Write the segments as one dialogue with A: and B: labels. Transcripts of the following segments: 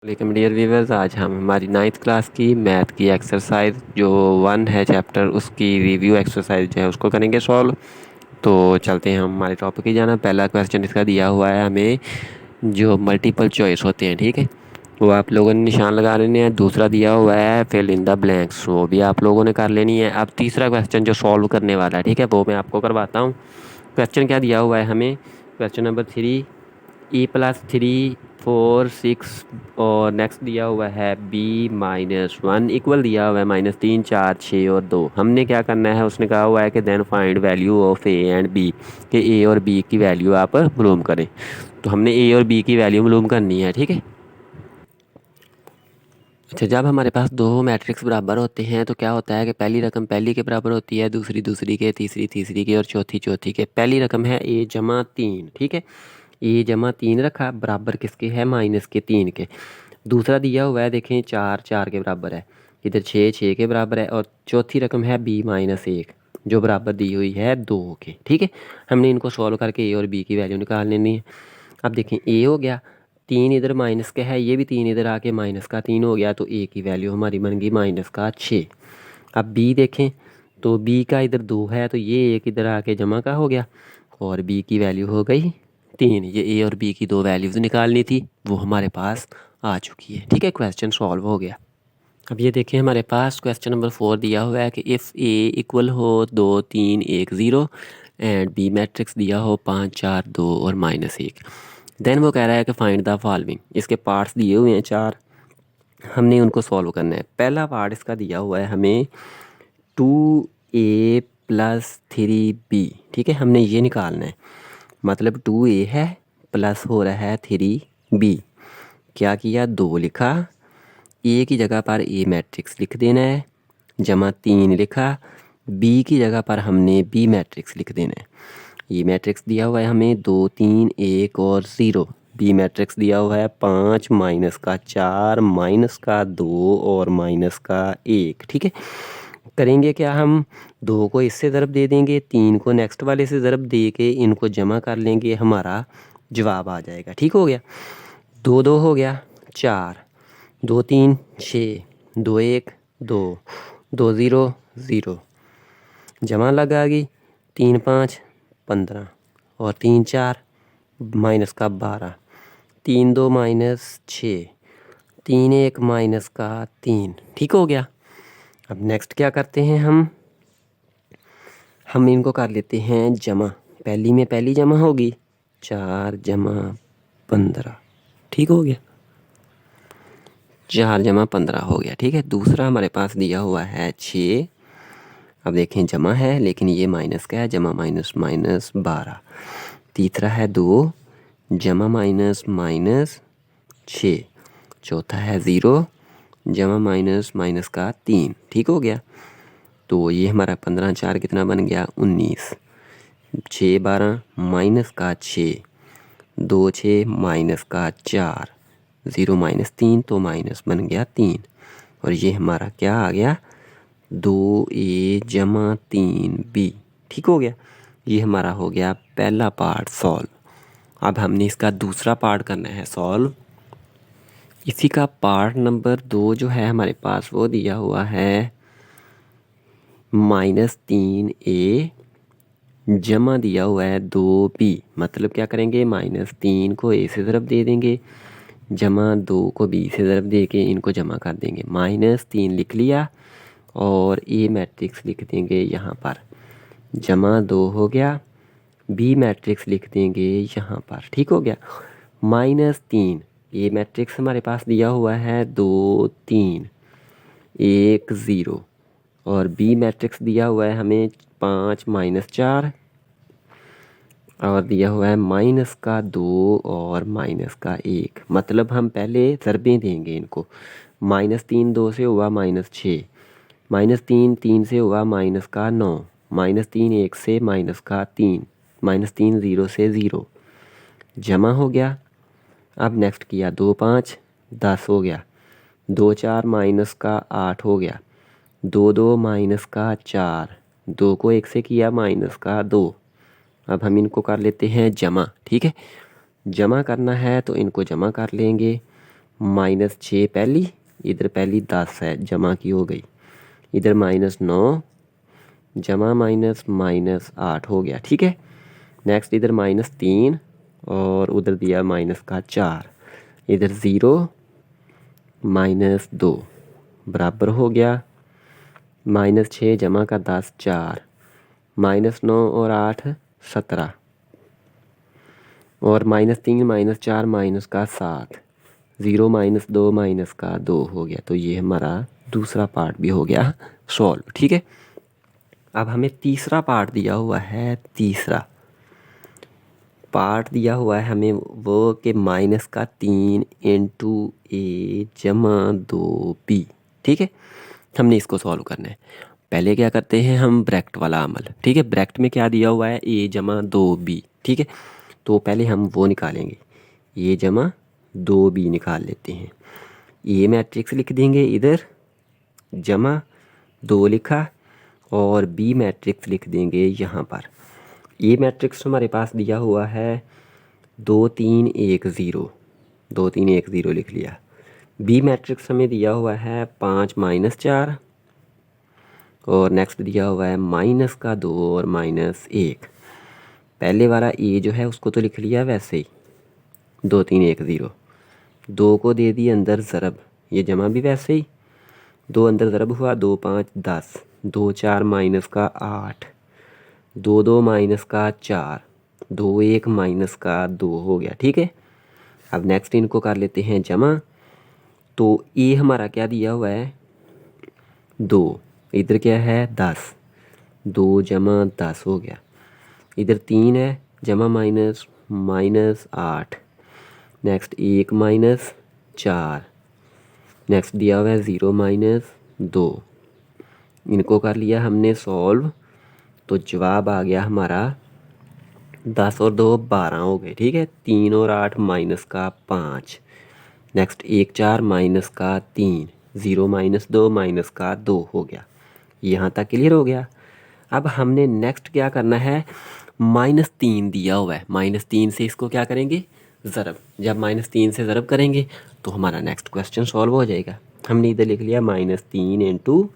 A: Welcome dear viewers. आज हम हमारी 9th क्लास की मैथ की एक्सरसाइज जो 1 है चैप्टर, उसकी रिव्यू एक्सरसाइज जो है उसको करेंगे सॉल्व। तो चलते हैं हम हमारे टॉपिक की जाना। पहला क्वेश्चन इसका दिया हुआ है हमें, जो मल्टीपल चॉइस होते हैं, ठीक है, वो आप लोगों ने निशान लगा लेने हैं। दूसरा दिया हुआ है फिल इन द ब्लैंक्स, वो भी आप लोगों ने कर लेनी है। अब तीसरा क्वेश्चन जो सॉल्व करने वाला है, ठीक है, वो मैं आपको करवाता हूँ। क्वेश्चन क्या दिया हुआ है हमें, क्वेश्चन नंबर 3, e+3 4 6 और नेक्स्ट दिया हुआ है b-1 इक्वल दिया हुआ है -3 4 6 और 2। हमने क्या करना है, उसने कहा हुआ है कि then find value of A and B, कि ए और बी की वैल्यू आप मालूम करें। तो हमने ए और बी की वैल्यू मालूम करनी है, ठीक है। अच्छा, जब हमारे पास दो मैट्रिक्स बराबर होते हैं तो क्या होता है कि पहली रकम पहली के बराबर होती है, दूसरी दूसरी के, तीसरी तीसरी के और चौथी चौथी के। पहली रकम है a-3, ठीक है, a-3 रखा, बराबर किसके है, -3 के। दूसरा दिया हुआ है, देखें 4 4 के बराबर है, इधर 6 6 के बराबर है, और चौथी रकम है b-1 जो बराबर दी हुई है 2 के, ठीक है। हमने इनको सॉल्व करके a और b की वैल्यू निकाल लेनी है। अब देखें a हो गया, 3 इधर माइनस का है, ये भी 3 इधर आके -3 हो गया, तो a की वैल्यू हमारी बन गई -6। अब b देखें, तो b का इधर 2 है, तो ये एक इधर आके जमा का हो गया, और b की वैल्यू हो गई 3। ये a और b की दो वैल्यूज़ निकालनी थी, वो हमारे पास आ चुकी है, ठीक है। क्वेश्चन सॉल्व हो गया। अब ये देखें, हमारे पास क्वेश्चन नंबर 4 दिया हुआ है कि इफ़ a इक्वल हो 2 3 1 0 एंड बी मैट्रिक्स दिया हो 5 4 2 और -1, देन वो कह रहा है कि फाइंड द फॉलोइंग। इसके पार्ट्स दिए हुए हैं 4, हमने उनको सॉल्व करना है। पहला पार्ट इसका दिया हुआ है हमें 2a + 3b, ठीक है, हमने ये निकालना है। मतलब 2a है प्लस हो रहा है 3b। क्या किया, 2 लिखा, ए की जगह पर ए मैट्रिक्स लिख देना है, जमा 3 लिखा, बी की जगह पर हमने बी मैट्रिक्स लिख देना है। ये मैट्रिक्स दिया हुआ है हमें 2 3 1 और 0। बी मैट्रिक्स दिया हुआ है 5 -4 -2 और -1, ठीक है। करेंगे क्या, हम 2 को इससे ज़रब दे देंगे, 3 को नेक्स्ट वाले से ज़रब दे के इनको जमा कर लेंगे, हमारा जवाब आ जाएगा, ठीक हो गया। 2 2 हो गया 4, 2 3 6, 2 1 2, 2 0 0, जमा लगा गई, 3 5 15 और 3 4 -12, 3 2 -6, 3 1 -3, ठीक हो गया। अब नेक्स्ट क्या करते हैं, हम इनको कर लेते हैं जमा। पहली में पहली जमा होगी 4 जमा 15, ठीक हो गया, 4 जमा 15 हो गया, ठीक है। दूसरा हमारे पास दिया हुआ है 6, अब देखें जमा है लेकिन ये माइनस का है, जमा -12। तीसरा है 2 जमा -6। चौथा है 0 जमा -3, ठीक हो गया। तो ये हमारा 15 4 कितना बन गया, 19। 6 12 -6, 2 6 -4, 0 -3, तो माइनस बन गया 3। और ये हमारा क्या आ गया, 2a जमा 3b, ठीक हो गया। ये हमारा हो गया पहला पार्ट सॉल्व। अब हमने इसका दूसरा पार्ट करना है सॉल्व। इसी का पार्ट नंबर 2 जो है हमारे पास, वो दिया हुआ है -3a जमा दिया हुआ है 2b। मतलब क्या करेंगे, -3 को a से ज़रब दे देंगे, जमा 2 को b से ज़रब दे के इनको जमा कर देंगे। -3 लिख लिया और ए मैट्रिक्स लिख देंगे यहाँ पर, जमा 2 हो गया, बी मैट्रिक्स लिख देंगे यहाँ पर, ठीक हो गया। -3, ए मैट्रिक्स हमारे पास दिया हुआ है 2 3 1 0, और बी मैट्रिक्स दिया हुआ है हमें 5 -4, और दिया हुआ है -2 और -1। मतलब हम पहले ज़रबें देंगे इनको। -3 2 से हुआ -6, -3 3 से हुआ -9, -3 1 से -3, -3 0 से 0, जमा हो गया। अब नेक्स्ट किया 2 5 10 हो गया, 2 4 -8 हो गया, 2 2 -4, 2 को 1 से किया -2। अब हम इनको कर लेते हैं जमा, ठीक है। जमा करना है तो इनको जमा कर लेंगे, -6 पहली, इधर पहली 10 है जमा की हो गई, इधर -9 जमा -8 हो गया, ठीक है। नेक्स्ट इधर -3 और उधर दिया -4, इधर 0 -2 बराबर हो गया, -6 जमा का 10 4, -9 और 8 17 और -3 -4 -7, 0 -2 -2 हो गया। तो ये हमारा दूसरा पार्ट भी हो गया सॉल्व, ठीक है। अब हमें तीसरा पार्ट दिया हुआ है, तीसरा पार्ट दिया हुआ है हमें वो कि -3 × a जमा 2b, ठीक है। हमने इसको सॉल्व करना है। पहले क्या करते हैं हम, ब्रैकेट वाला अमल, ठीक है। ब्रैकेट में क्या दिया हुआ है, a जमा 2b, ठीक है। तो पहले हम वो निकालेंगे, a जमा 2b निकाल लेते हैं। a मैट्रिक्स लिख देंगे इधर, जमा 2 लिखा और b मैट्रिक्स लिख देंगे यहाँ पर। ए मैट्रिक्स हमारे पास दिया हुआ है 2 3 1 0, 2 3 1 0 लिख लिया। बी मैट्रिक्स हमें दिया हुआ है 5 -4 और नेक्स्ट दिया हुआ है -2 और -1। पहले वाला ए जो है उसको तो लिख लिया वैसे ही 2 3 1 0, 2 को दे दी अंदर ज़रब, ये जमा भी वैसे ही 2 अंदर ज़रब हुआ, 2 5 10, 2 4 -8, 2 2 -4, 2 1 -2 हो गया, ठीक है। अब नेक्स्ट इनको कर लेते हैं जमा। तो ए हमारा क्या दिया हुआ है 2, इधर क्या है 10, 2 जमा 10 हो गया। इधर 3 है जमा -8, नेक्स्ट 1 -4, नेक्स्ट दिया हुआ है 0 -2। इनको कर लिया हमने सॉल्व, तो जवाब आ गया हमारा 10 और 2 12 हो गए, ठीक है। 3 और 8 -5, नेक्स्ट 1 4 -3, 0 -2 -2 हो गया। यहाँ तक क्लियर हो गया। अब हमने नेक्स्ट क्या करना है, -3 दिया हुआ है, -3 से इसको क्या करेंगे ज़रब। जब -3 से ज़रब करेंगे तो हमारा नेक्स्ट क्वेश्चन सॉल्व हो जाएगा। हमने इधर लिख लिया -3 ×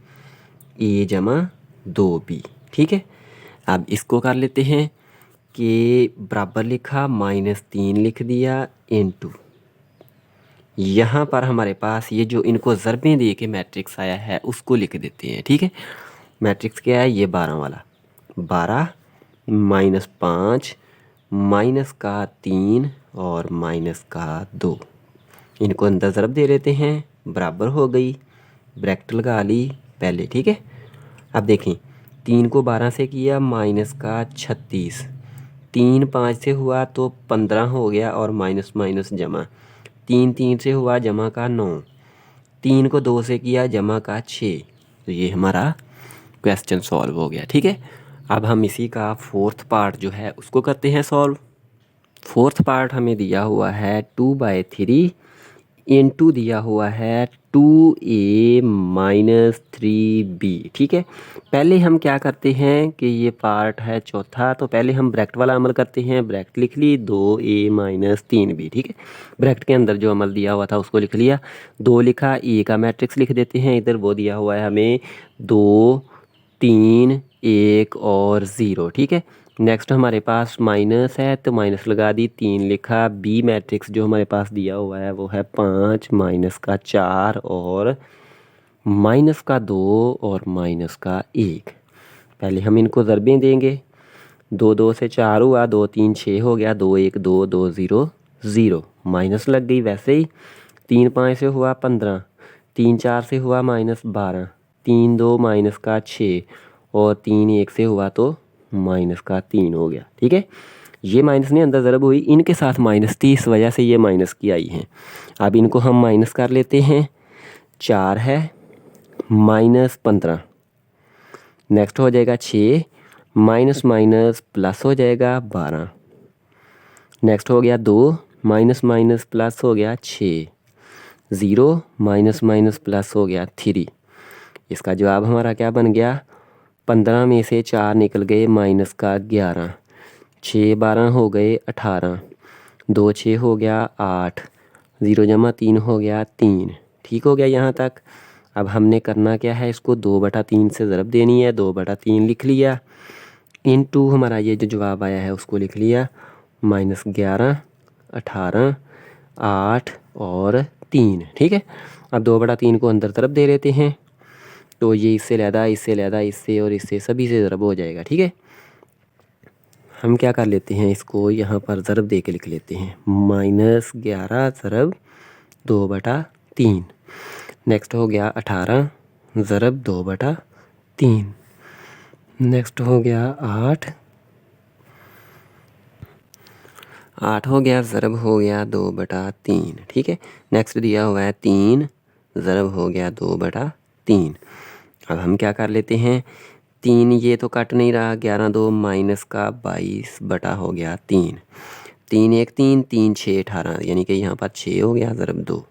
A: a जमा 2b, ठीक है। अब इसको कर लेते हैं कि बराबर लिखा -3 लिख दिया इनटू, यहाँ पर हमारे पास ये जो इनको ज़रबें दे के मैट्रिक्स आया है उसको लिख देते हैं, ठीक है। मैट्रिक्स क्या है, ये 12 वाला, 12 -5 -3 और -2, इनको अंदर ज़रब दे लेते हैं, बराबर हो गई, ब्रैकेट लगा ली पहले, ठीक है। अब देखें 3 को 12 से किया -36, 3 5 से हुआ तो 15 हो गया और माइनस माइनस जमा, 3 3 से हुआ जमा का 9, 3 को 2 से किया जमा का 6। तो ये हमारा क्वेश्चन सॉल्व हो गया, ठीक है। अब हम इसी का फोर्थ पार्ट जो है उसको करते हैं सॉल्व। फोर्थ पार्ट हमें दिया हुआ है 2/3 इनटू दिया हुआ है 2a - 3b, ठीक है। पहले हम क्या करते हैं कि ये पार्ट है चौथा, तो पहले हम ब्रैकेट वाला अमल करते हैं। ब्रैकेट लिख ली 2a - 3b, ठीक है। ब्रैकेट के अंदर जो अमल दिया हुआ था उसको लिख लिया, 2 लिखा, ए का मैट्रिक्स लिख देते हैं इधर, वो दिया हुआ है हमें 2 3 1 और 0, ठीक है। नेक्स्ट हमारे पास माइनस है तो माइनस लगा दी, 3 लिखा। बी मैट्रिक्स जो हमारे पास दिया हुआ है वो है 5 -4 और -2 और -1। पहले हम इनको ज़रबें देंगे, 2 2 से 4 हुआ, 2 3 6 हो गया, 2 1 2 2 0 0, माइनस लग गई वैसे ही। 3 5 से हुआ 15, 3 4 से हुआ -12, 3 2 -6 और 3 1 से हुआ तो -3 हो गया, ठीक है। ये माइनस नहीं अंदर ज़रब हुई, इनके साथ माइनस थी, इस वजह से ये माइनस की आई हैं। अब इनको हम माइनस कर लेते हैं, 4 है -15, नेक्स्ट हो जाएगा 6, माइनस माइनस प्लस हो जाएगा 12, नेक्स्ट हो गया 2, माइनस माइनस प्लस हो गया 6, 0 माइनस माइनस प्लस हो गया 3। इसका जवाब हमारा क्या बन गया, 15 में से 4 निकल गए -11, 6 12 हो गए 18, 2 6 हो गया 8, ज़ीरो जमा 3 हो गया 3। ठीक हो गया यहाँ तक। अब हमने करना क्या है, इसको 2/3 से ज़रब देनी है। 2/3 लिख लिया, इनटू हमारा ये जो जवाब आया है उसको लिख लिया, -11, 18, 8 और 3। ठीक है। अब 2/3 को अंदर तरफ दे लेते हैं, तो ये इससे लहदा, इससे लहदा, इससे और इससे सभी से ज़रब हो जाएगा। ठीक है। हम क्या कर लेते हैं, इसको यहाँ पर ज़रब दे के लिख लेते हैं, -11 ज़रब 2/3। नेक्स्ट हो गया 18 ज़रब 2/3। नेक्स्ट हो गया 8 हो गया ज़रब हो गया 2/3। ठीक है। नेक्स्ट दिया हुआ है 3 ज़रब हो गया 2/3। अब हम क्या कर लेते हैं, 3 ये तो कट नहीं रहा, 11 2 माइनस का 22 बटा हो गया 3। 3 1 3, 3 6 18, यानी कि यहाँ पर 6 हो गया ज़रब 2।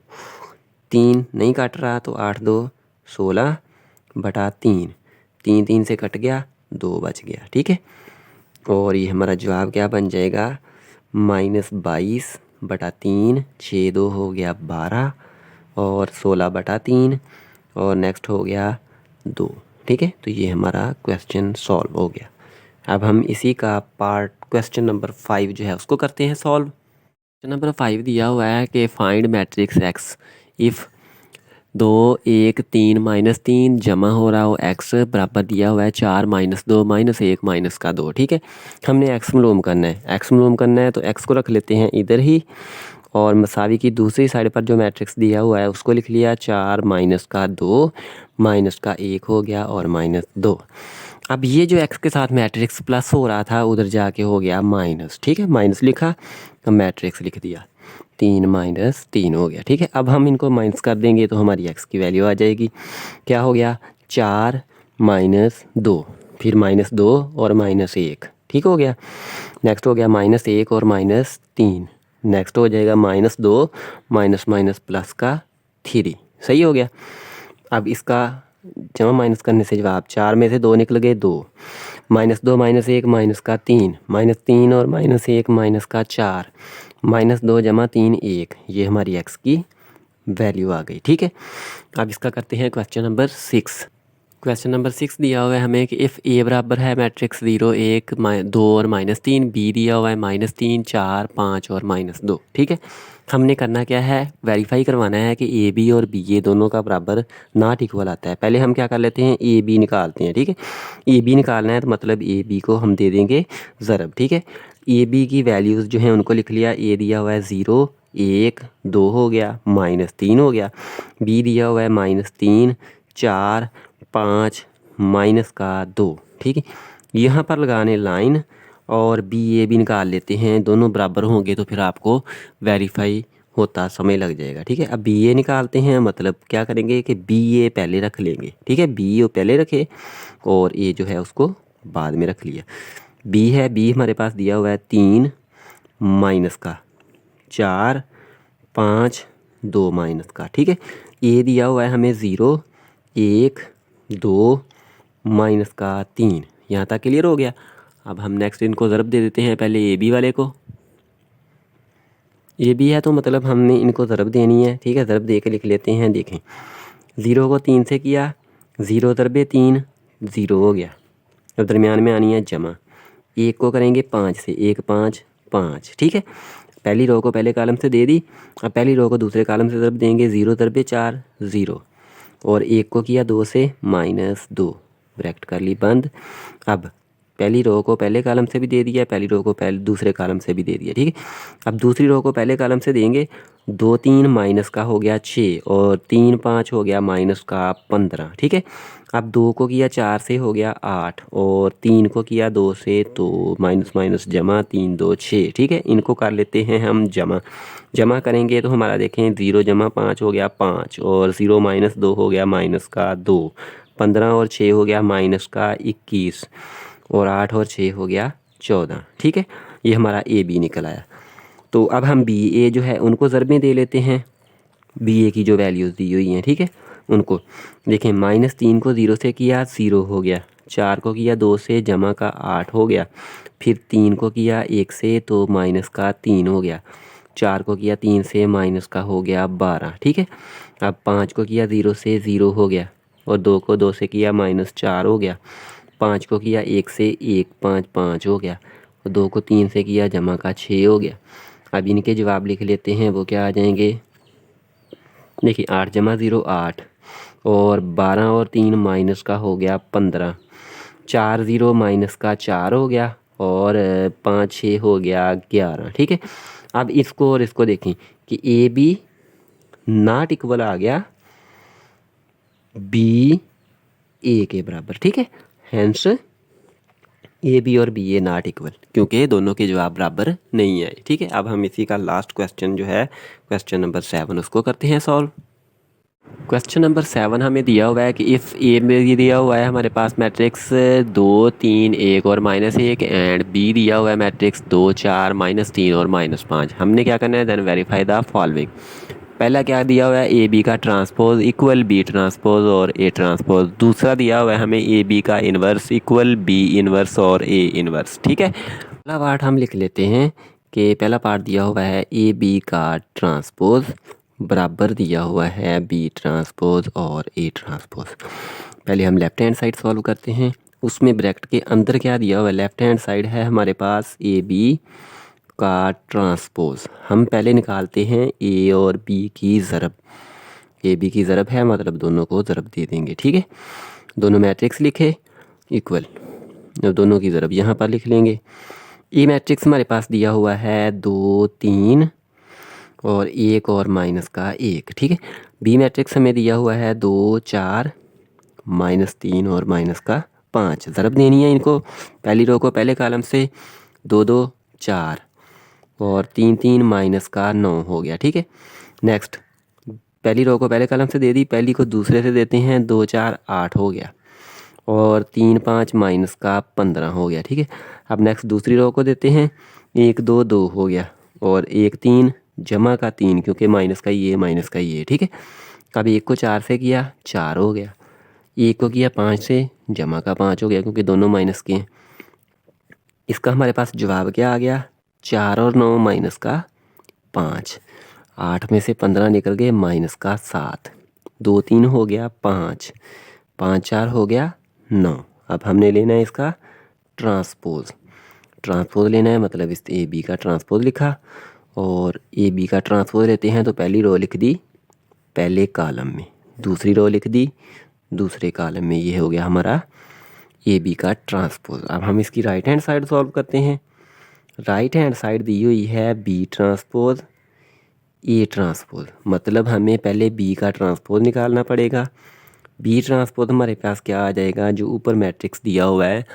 A: 3 नहीं कट रहा तो 8 2 16/3। 3 3 से कट गया, 2 बच गया। ठीक है। और ये हमारा जवाब क्या बन जाएगा, -22/3, 6 2 हो गया 12 और 16/3 और नेक्स्ट हो गया 2। ठीक है। तो ये हमारा क्वेश्चन सॉल्व हो गया। अब हम इसी का पार्ट क्वेश्चन नंबर 5 जो है उसको करते हैं सॉल्व। क्वेश्चन नंबर 5 दिया हुआ है कि फाइंड मैट्रिक्स एक्स इफ़ 2 1 3 -3 जमा हो रहा हो एक्स बराबर दिया हुआ है 4 -2 -1 माइनस का 2। ठीक है। हमने एक्स मालूम करना है, एक्स मालूम करना है तो एक्स को रख लेते हैं इधर ही, और मसावी की दूसरी साइड पर जो मैट्रिक्स दिया हुआ है उसको लिख लिया, 4 माइनस का 2 माइनस का 1 हो गया और -2। अब ये जो एक्स के साथ मैट्रिक्स प्लस हो रहा था उधर जाके हो गया माइनस। ठीक है। माइनस लिखा तो मैट्रिक्स लिख दिया, 3 -3 हो गया। ठीक है। अब हम इनको माइनस कर देंगे तो हमारी एक्स की वैल्यू आ जाएगी। क्या हो गया, 4 -2, फिर -2 और -1। ठीक हो गया। नेक्स्ट हो गया -1 और -3। नेक्स्ट हो जाएगा -2 माइनस माइनस प्लस का 3। सही हो गया। अब इसका जमा माइनस करने से जवाब 4 में से 2 निकल गए, 2 -2 -1 माइनस का 3 -3 और -1 माइनस का 4 -2 जमा 3 1। ये हमारी एक्स की वैल्यू आ गई। ठीक है। अब इसका करते हैं क्वेश्चन नंबर 6। क्वेश्चन नंबर 6 दिया हुआ है हमें कि इफ़ ए बराबर है मैट्रिक्स 0 1 2 और -3, बी दिया हुआ है -3 4 5 और -2। ठीक है। हमने करना क्या है, वेरीफाई करवाना है कि ए बी और बी ये दोनों का बराबर नॉट इक्वल आता है। पहले हम क्या कर लेते हैं, ए बी निकालते हैं। ठीक है। ए बी निकालना है तो मतलब ए बी को हम दे देंगे ज़रब। ठीक है। ए बी की वैल्यूज़ जो हैं उनको लिख लिया, ए दिया हुआ है 0 1 2 हो गया, -3 हो गया, बी दिया हुआ है -3 4 5 माइनस का 2। ठीक है। यहाँ पर लगाने लाइन और बी ए भी निकाल लेते हैं, दोनों बराबर होंगे तो फिर आपको वेरीफाई होता समय लग जाएगा। ठीक है। अब बी ए निकालते हैं, मतलब क्या करेंगे कि बी ए पहले रख लेंगे। ठीक है। बी ए पहले रखे और ए जो है उसको बाद में रख लिया। बी है, बी हमारे पास दिया हुआ है 3 माइनस का 4 5 2 माइनस का। ठीक है। ए दिया हुआ है हमें 0 1 2 माइनस का 3। यहाँ तक क्लियर हो गया। अब हम नेक्स्ट इनको ज़रब दे देते हैं, पहले ए बी वाले को। ए बी है तो मतलब हमने इनको ज़रब देनी है। ठीक है। ज़रब दे के लिख लेते हैं। देखें, 0 को 3 से किया, 0 ज़रबे 3 0 हो गया। अब दरमियान में आनी है जमा, 1 को करेंगे 5 से, 1 5 5। ठीक है। पहली रो को पहले कॉलम से दे दी, अब पहली रो को दूसरे कॉलम से ज़रब देंगे, 0 ज़रबे 4 0 और 1 को किया 2 से -2, ब्रैकेट कर ली बंद। अब पहली रो को पहले कॉलम से भी दे दिया, पहली रो को पहले दूसरे कॉलम से भी दे दिया। ठीक है। अब दूसरी रो को पहले कॉलम से देंगे, 2 3 माइनस का हो गया 6 और 3 5 हो गया -15। ठीक है। अब 2 को किया 4 से हो गया 8 और 3 को किया 2 से, तो माइनस माइनस जमा, 3 2 6। ठीक है। इनको कर लेते हैं हम जमा। जमा करेंगे तो हमारा देखें, 0 जमा 5 हो गया 5 और 0 -2 हो गया -2, 15 और 6 हो गया -21 और 8 और 6 हो गया 14। ठीक है। ये हमारा ए बी निकल आया। तो अब हम बी ए जो है उनको ज़रबें दे लेते हैं, बी ए की जो वैल्यूज़ दी हुई हैं। ठीक है। उनको देखें, -3 को 0 से किया 0 हो गया, 4 को किया 2 से जमा का 8 हो गया, फिर 3 को किया 1 से तो माइनस का 3 हो गया, 4 को किया 3 से माइनस का हो गया 12, ठीक है। अब 5 को किया 0 से 0 हो गया, और 2 को 2 से किया -4 हो गया। 5 को किया 1 से 1, 5 5 हो गया, और 2 को 3 से किया जमा का 6 हो गया। अब इनके जवाब लिख लेते हैं, वो क्या आ जाएंगे। देखिए 8 जमा 0 8, और 12 और 3 माइनस का हो गया 15, 4 0 माइनस का 4 हो गया, और 5 6 हो गया 11, ठीक है। अब इसको और इसको देखें कि ए बी नॉट इक्वल आ गया बी ए के बराबर, ठीक है। हैंस ए बी और बी ए नॉट इक्वल, क्योंकि दोनों के जवाब बराबर नहीं आए, ठीक है। अब हम इसी का लास्ट क्वेश्चन जो है क्वेश्चन नंबर 7 उसको करते हैं सॉल्व। क्वेश्चन नंबर 7 हमें दिया हुआ है कि इफ़ ए में ये दिया हुआ है हमारे पास मैट्रिक्स 2 3 1 और -1, एंड बी दिया हुआ है मैट्रिक्स 2 4 -3 और -5। हमने क्या करना है, देन वेरीफाई द फॉलोइंग। पहला क्या दिया हुआ है, ए बी का ट्रांसपोज इक्वल बी ट्रांसपोज और ए ट्रांसपोज। दूसरा दिया हुआ है हमें ए बी का इन्वर्स इक्वल बी इन्वर्स और ए इन्वर्स, ठीक है। पहला पार्ट हम लिख लेते हैं कि पहला पार्ट दिया हुआ है ए बी का ट्रांसपोज बराबर दिया हुआ है बी ट्रांसपोज और ए ट्रांसपोज। पहले हम लेफ्ट हैंड साइड सॉल्व करते हैं। उसमें ब्रैकेट के अंदर क्या दिया हुआ है, लेफ्ट हैंड साइड है हमारे पास ए बी का ट्रांसपोज। हम पहले निकालते हैं ए और बी की ज़रब। ए बी की ज़रब है मतलब दोनों को ज़रब दे देंगे, ठीक है। दोनों मैट्रिक्स लिखे इक्वल, दोनों की ज़रब यहाँ पर लिख लेंगे। ए मैट्रिक्स हमारे पास दिया हुआ है 2 3 और 1 और माइनस का 1, ठीक है। बी मैट्रिक्स हमें दिया हुआ है 2 4 -3 और माइनस का 5। ज़रब देनी है इनको, पहली रो को पहले कॉलम से 2 2 4 और 3 3 माइनस का 9 हो गया, ठीक है। नेक्स्ट पहली रो को पहले कॉलम से दे दी, पहली को दूसरे से देते हैं, 2 4 8 हो गया, और 3 5 माइनस का 15 हो गया, ठीक है। अब नेक्स्ट दूसरी रो को देते हैं, 1 2 2 हो गया, और 1 3 जमा का 3, क्योंकि माइनस का ये माइनस का ये, ठीक है। अब 1 को 4 से किया 4 हो गया, 1 को किया 5 से जमा का 5 हो गया, क्योंकि दोनों माइनस के हैं। इसका हमारे पास जवाब क्या आ गया, 4 और 9 माइनस का 5, 8 में से 15 निकल गए माइनस का 7, 2 3 हो गया 5, 5 4 हो गया 9। अब हमने लेना है इसका ट्रांसपोज। ट्रांसपोज लेना है मतलब इस ए बी का ट्रांसपोज लिखा, और ए बी का ट्रांसपोज लेते हैं तो पहली रो लिख दी पहले कॉलम में, दूसरी रो लिख दी दूसरे कॉलम में। ये हो गया हमारा ए बी का ट्रांसपोज। अब हम इसकी राइट हैंड साइड सॉल्व करते हैं। राइट हैंड साइड दी हुई है बी ट्रांसपोज ए ट्रांसपोज, मतलब हमें पहले बी का ट्रांसपोज निकालना पड़ेगा। बी ट्रांसपोज हमारे पास क्या आ जाएगा, जो ऊपर मैट्रिक्स दिया हुआ है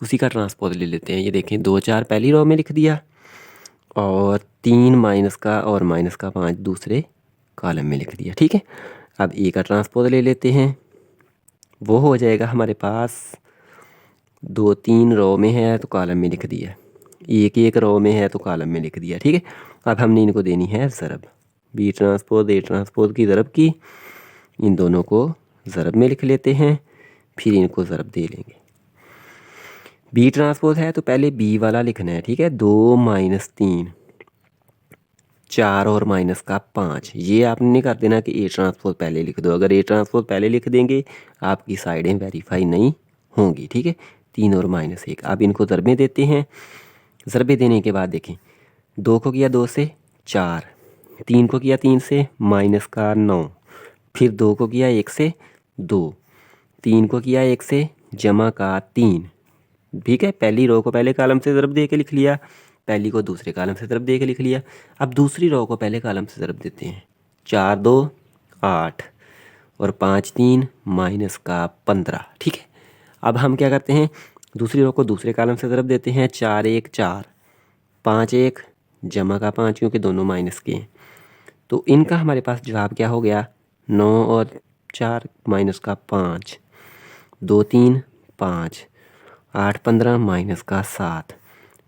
A: उसी का ट्रांसपोज ले लेते हैं। ये देखें 2 4 पहली रो में लिख दिया, और 3 माइनस का और माइनस का 5 दूसरे कॉलम में लिख दिया, ठीक है। अब ए का ट्रांसपोज ले लेते हैं, वो हो जाएगा हमारे पास 2 3 रो में है तो कॉलम में लिख दिया, एक एक रो में है तो कॉलम में लिख दिया, ठीक है। अब हमने इनको देनी है ज़रब, बी ट्रांसपोज ए ट्रांसपोज की ज़रब की, इन दोनों को ज़रब में लिख लेते हैं, फिर इनको ज़रब दे लेंगे। बी ट्रांसपोज है तो पहले बी वाला लिखना है, ठीक है। 2 -3 4 और माइनस का 5, ये आपने नहीं कर देना कि ए ट्रांसपोज पहले लिख दो। अगर ए ट्रांसपोज पहले लिख देंगे आपकी साइडें वेरीफाई नहीं होंगी, ठीक है। 3 और -1। अब इनको ज़रबें देते हैं। ज़रबे देने के बाद देखें, 2 को किया 2 से 4, 3 को किया 3 से माइनस का 9, फिर 2 को किया 1 से 2, 3 को किया 1 से जमा का 3, ठीक है। पहली रो को पहले कॉलम से ज़रब दे के लिख लिया, पहली को दूसरे कॉलम से ज़रब दे के लिख लिया। अब दूसरी रो को पहले कॉलम से ज़रब देते हैं, 4 2 8 और 5 3 माइनस का 15, ठीक है। अब हम क्या करते हैं, दूसरी रो को दूसरे कॉलम से ज़रब देते हैं, 4 1 4 5 1 जमा का 5, क्योंकि दोनों माइनस के हैं। तो इनका हमारे पास जवाब क्या हो गया, 9 और 4 माइनस का 5, 2 3 5, 8 15 माइनस का 7,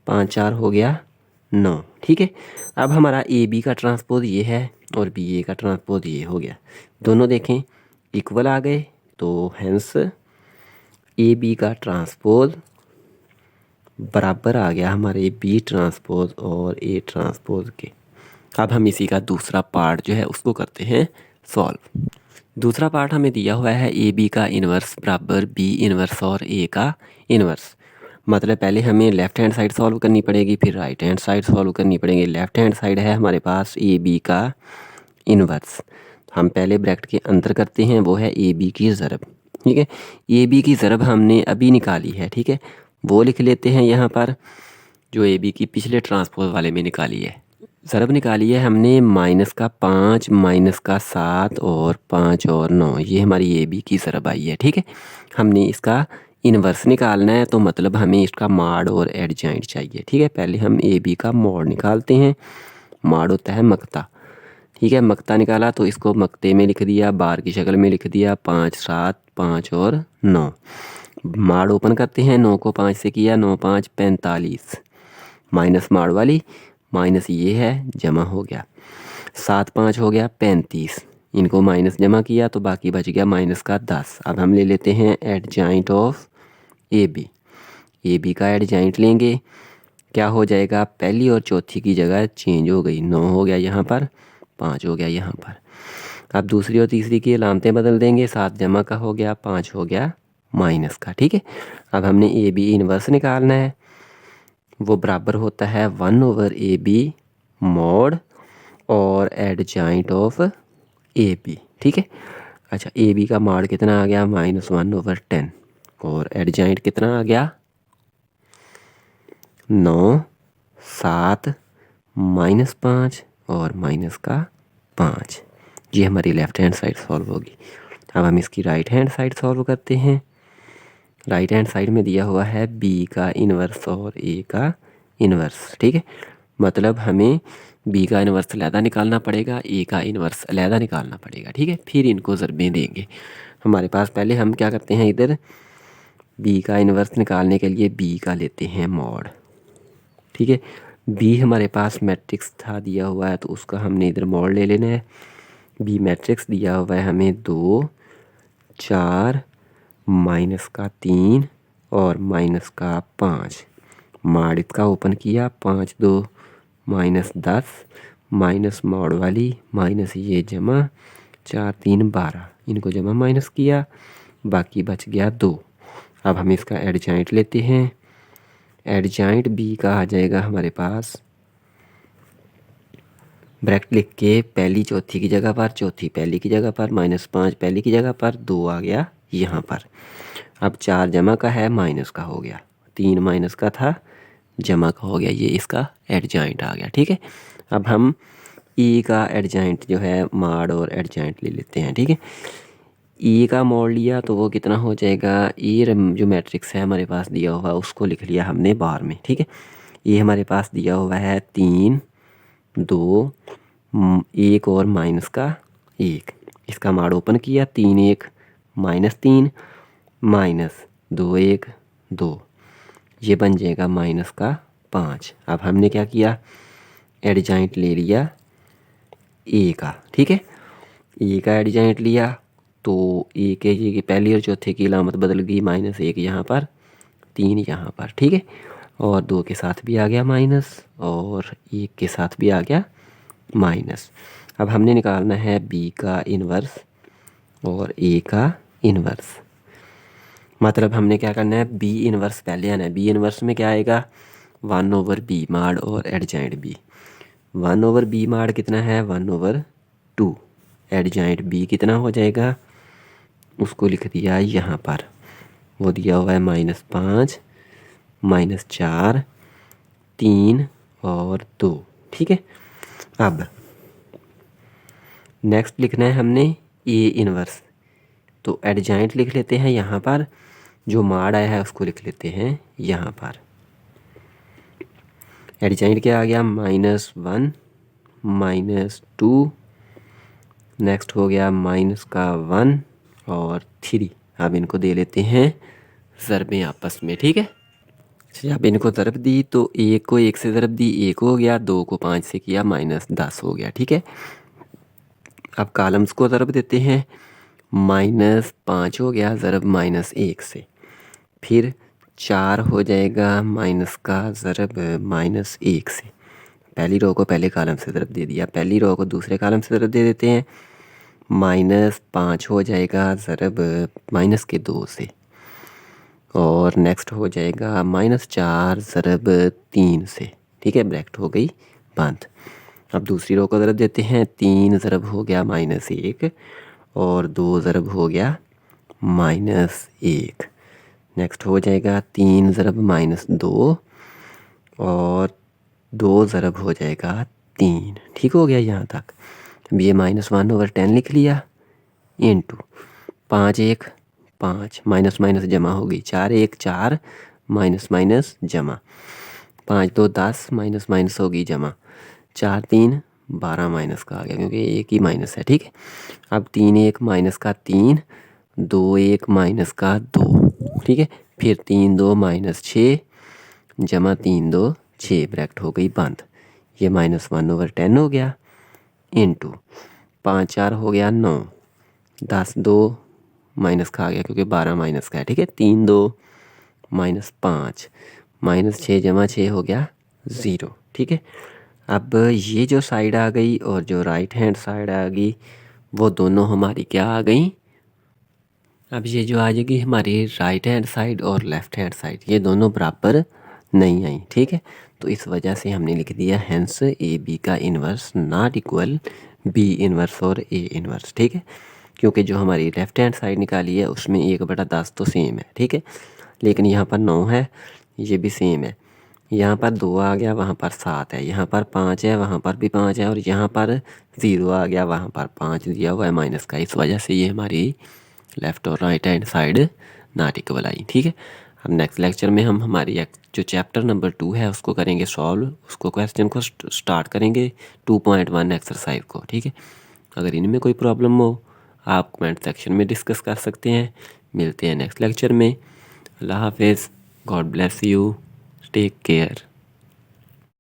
A: 5 4 हो गया 9, ठीक है। अब हमारा ए बी का ट्रांसपोज ये है और बी ए का ट्रांसपोज ये हो गया, दोनों देखें इक्वल आ गए, तो हैंस ए बी का ट्रांसपोज बराबर आ गया हमारे बी ट्रांसपोज और ए ट्रांसपोज के, अब हम इसी का दूसरा पार्ट जो है उसको करते हैं सॉल्व। दूसरा पार्ट हमें दिया हुआ है ए बी का इन्वर्स बराबर बी इन्वर्स और ए का इन्वर्स। मतलब पहले हमें लेफ़्ट हैंड साइड सॉल्व करनी पड़ेगी, फिर राइट हैंड साइड सॉल्व करनी पड़ेगी। लेफ़्ट हैंड साइड है हमारे पास ए बी का इन्वर्स, हम पहले ब्रैकेट के अंदर करते हैं, वो है ए बी की ज़रब। ठीक है, ए बी की ज़रब हमने अभी निकाली है, ठीक है, वो लिख लेते हैं यहाँ पर, जो ए बी की पिछले ट्रांसपोज वाले में निकाली है। ज़रब निकाली है हमने -5 -7 और 5 और 9, ये हमारी ए बी की ज़रब आई है। ठीक है, हमने इसका इन्वर्स निकालना है, तो मतलब हमें इसका माड और एडजॉइंट चाहिए। ठीक है, पहले हम ए बी का मॉड निकालते हैं। माड होता है मक्ता। ठीक है, मक्ता निकाला तो इसको मक्ते में लिख दिया, बार की शक्ल में लिख दिया, 5 7 5 और 9। माड ओपन करते हैं, 9 को 5 से किया, 9 5 45, माइनस माड वाली माइनस ये है, जमा हो गया, 7 5 हो गया 35, इनको माइनस जमा किया तो बाकी बच गया माइनस का 10। अब हम ले लेते हैं adjoint of A B. A B का एडजॉइंट लेंगे, क्या हो जाएगा, पहली और चौथी की जगह चेंज हो गई, 9 हो गया यहाँ पर, 5 हो गया यहाँ पर। अब दूसरी और तीसरी की अलामतें बदल देंगे, 7 जमा का हो गया, 5 हो गया माइनस का। ठीक है, अब हमने ए बी इन्वर्स निकालना है, वो बराबर होता है 1/ए बी मॉड और एडजॉइंट ऑफ ए बी। ठीक है, अच्छा ए बी का मॉड कितना आ गया, -1/10 और एडजॉइंट कितना आ गया, 9 7 -5 और माइनस का 5। ये हमारी लेफ़्ट हैंड साइड सॉल्व होगी। अब हम इसकी राइट हैंड साइड सॉल्व करते हैं। राइट हैंड साइड में दिया हुआ है बी का इन्वर्स और ए का इन्वर्स। ठीक है, मतलब हमें बी का इन्वर्स अलहदा निकालना पड़ेगा, ए का इन्वर्स अलहदा निकालना पड़ेगा। ठीक है, फिर इनको ज़रबें देंगे। हमारे पास पहले हम क्या करते हैं, इधर बी का इन्वर्स निकालने के लिए बी का लेते हैं मॉड। ठीक है, बी हमारे पास मैट्रिक्स था दिया हुआ है, तो उसका हमने इधर मॉड ले लेना है। बी मैट्रिक्स दिया हुआ है हमें 2 4 -3 और -5। मॉड इसका ओपन किया, 5 2 -10 माइनस मॉड वाली माइनस ये जमा, 4 3 12, इनको जमा माइनस किया, बाकी बच गया 2। अब हम इसका एडजॉइंट लेते हैं। एडजॉइंट बी का आ जाएगा हमारे पास, ब्रैकेट लिख के पहली चौथी की जगह पर, चौथी पहली की जगह पर, -5 पहली की जगह पर, 2 आ गया यहाँ पर। अब 4 जमा का है, माइनस का हो गया, 3 माइनस का था, जमा का हो गया, ये इसका एडजॉइंट आ गया। ठीक है, अब हम ई का एडजॉइंट जो है मॉड और एडजॉइंट ले लेते हैं। ठीक है, ई का मॉड लिया तो वो कितना हो जाएगा, ई जो मैट्रिक्स है हमारे पास दिया हुआ उसको लिख लिया हमने बार में। ठीक है, ये हमारे पास दिया हुआ है 3 2 1 और माइनस का 1, इसका मॉड ओपन किया, 3 1 -3 माइनस 2 1 2, ये बन जाएगा माइनस का 5। अब हमने क्या किया, एडजॉइंट ले लिया ए का। ठीक है, ए का एडजॉइंट लिया तो ए के ये पहली और चौथे की अलामत बदल गई, -1 यहाँ पर, 3 यहाँ पर। ठीक है, और 2 के साथ भी आ गया माइनस और 1 के साथ भी आ गया माइनस। अब हमने निकालना है बी का इन्वर्स और ए का इन्वर्स। मतलब हमने क्या करना है, बी इन्वर्स पहले आना है। बी इन्वर्स में क्या आएगा, 1/b माड और एडजॉइंट बी। 1/b माड कितना है, 1/2। एडजॉइंट बी कितना हो जाएगा, उसको लिख दिया यहाँ पर, वो दिया हुआ है -5 -4 3 और 2। ठीक है, अब नेक्स्ट लिखना है हमने ए इन्वर्स, तो एडजॉइंट लिख लेते हैं यहाँ पर, जो माड आया है उसको लिख लेते हैं यहाँ पर। एडजॉइंट क्या आ गया, -1 -2, नेक्स्ट हो गया -1 और 3। अब इनको दे लेते हैं ज़रबें आपस में। ठीक है, अच्छा अब इनको ज़रब दी तो 1 को 1 से ज़रब दी, 1 हो गया, 2 को 5 से किया, -10 हो गया। ठीक है, अब कॉलम्स को ज़रब देते हैं, -5 हो गया ज़रब -1 से, फिर 4 हो जाएगा माइनस का ज़रब -1 से, पहली रो को पहले कॉलम से ज़रब दे दिया, पहली रो को दूसरे कॉलम से ज़रब दे देते हैं। -5 हो जाएगा ज़रब -2 से, और नेक्स्ट हो जाएगा -4 ज़रब 3 से। ठीक है, ब्रैकेट हो गई बंद। अब दूसरी रो को ज़रब देते हैं। 3 ज़रब हो गया -1 और 2 ज़रब हो गया -1। नेक्स्ट हो जाएगा 3 ज़रब -2 और 2 ज़रब हो जाएगा 3। ठीक हो गया यहाँ तक। अब ये -1/10 लिख लिया इंटू 5 1 5, माइनस माइनस जमा होगी, 4 1 4, माइनस माइनस जमा, 5 2 10, माइनस माइनस होगी जमा, 4 3 12 माइनस का आ गया क्योंकि एक ही माइनस है। ठीक है, अब 3 1 माइनस का 3, 2 1 माइनस का 2। ठीक है, फिर 3 2 -6 जमा 3 2 6, ब्रैकेट हो गई बंद। ये -1/10 हो गया इंटू 5 4 हो गया 9, 10 2 माइनस का आ गया क्योंकि 12 माइनस का है। ठीक है, 3 2 -5, -6 जमा 6 हो गया 0। ठीक है, अब ये जो साइड आ गई और जो राइट हैंड साइड आ गई वो दोनों हमारी क्या आ गई। अब ये जो आ जाएगी हमारी राइट हैंड साइड और लेफ़्ट हैंड साइड, ये दोनों बराबर नहीं आई। ठीक है, तो इस वजह से हमने लिख दिया हैंस ए बी का inverse not equal B inverse और ए इन्वर्स। ठीक है, क्योंकि जो हमारी लेफ़्ट हैंड साइड निकाली है उसमें 1/10 तो सेम है। ठीक है, लेकिन यहाँ पर 9 है, ये भी सेम है। यहाँ पर 2 आ गया, वहाँ पर 7 है, यहाँ पर 5 है, वहाँ पर भी 5 है, और यहाँ पर 0 आ गया, वहाँ पर 5 दिया हुआ है माइनस का। इस वजह से ये हमारी लेफ़्ट और right hand side not equal आई। ठीक है, अब नेक्स्ट लेक्चर में हम हमारी जो चैप्टर नंबर 2 है उसको करेंगे सॉल्व, उसको क्वेश्चन को स्टार्ट करेंगे 2.1 एक्सरसाइज को। ठीक है, अगर इनमें कोई प्रॉब्लम हो आप कमेंट सेक्शन में डिस्कस कर सकते हैं। मिलते हैं नेक्स्ट लेक्चर में। अल्लाह हाफिज़, God bless you, take care.